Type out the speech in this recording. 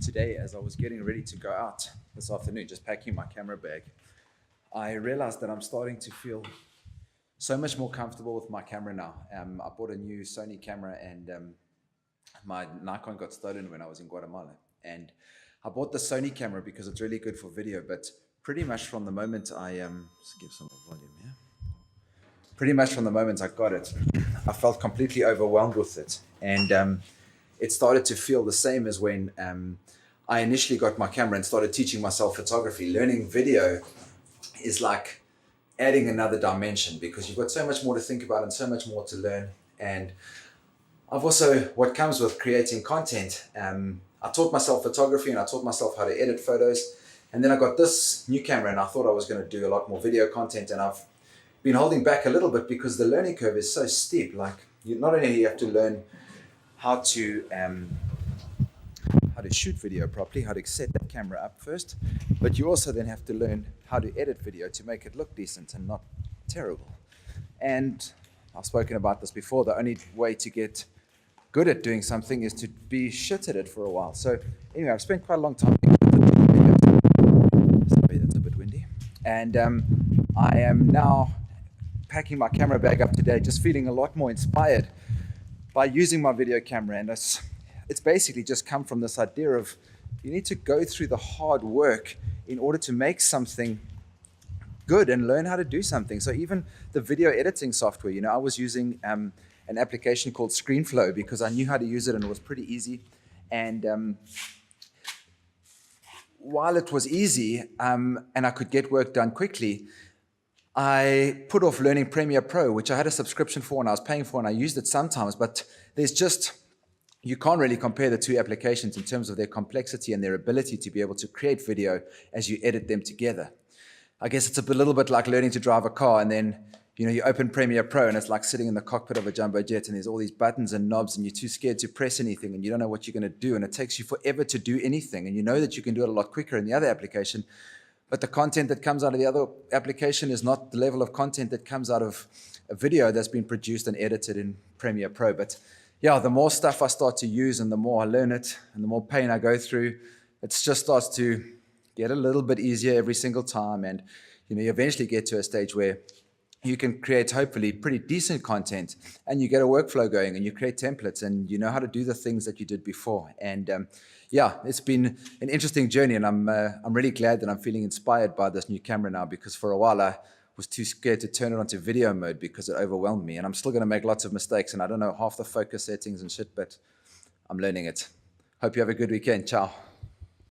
today, as I was getting ready to go out this afternoon, just packing my camera bag, I realized that I'm starting to feel so much more comfortable with my camera now. I bought a new Sony camera, and my Nikon got stolen when I was in Guatemala. And I bought the Sony camera because it's really good for video, but pretty much from the moment just give some volume here. Pretty much from the moment I got it, I felt completely overwhelmed with it. And it started to feel the same as when I initially got my camera and started teaching myself photography. Learning video is like adding another dimension because you've got so much more to think about and so much more to learn. And I've also, what comes with creating content, I taught myself photography and I taught myself how to edit photos. And then I got this new camera and I thought I was going to do a lot more video content, and I've been holding back a little bit because the learning curve is so steep. Like, you not only have to learn how to shoot video properly, how to set that camera up first, but you also then have to learn how to edit video to make it look decent and not terrible. And I've spoken about this before. The only way to get good at doing something is to be shit at it for a while. So anyway, I've spent quite a long time thinking about the video. Sorry, that's a bit windy. And I am now packing my camera bag up today, just feeling a lot more inspired by using my video camera. And it's basically just come from this idea of you need to go through the hard work in order to make something good and learn how to do something. So even the video editing software, I was using an application called ScreenFlow because I knew how to use it and it was pretty easy. And while it was easy and I could get work done quickly, I put off learning Premiere Pro, which I had a subscription for and I was paying for, and I used it sometimes, but you can't really compare the two applications in terms of their complexity and their ability to be able to create video as you edit them together. I guess it's a little bit like learning to drive a car, and then you open Premiere Pro and it's like sitting in the cockpit of a jumbo jet and there's all these buttons and knobs and you're too scared to press anything and you don't know what you're going to do, and it takes you forever to do anything, and you know that you can do it a lot quicker in the other application. But the content that comes out of the other application is not the level of content that comes out of a video that's been produced and edited in Premiere Pro. But yeah, the more stuff I start to use and the more I learn it and the more pain I go through, it just starts to get a little bit easier every single time. And you eventually get to a stage where you can create hopefully pretty decent content and you get a workflow going and you create templates and you know how to do the things that you did before. And yeah, it's been an interesting journey, and I'm really glad that I'm feeling inspired by this new camera now, because for a while I was too scared to turn it onto video mode because it overwhelmed me, and I'm still going to make lots of mistakes and I don't know half the focus settings and shit, but I'm learning it. Hope you have a good weekend. Ciao.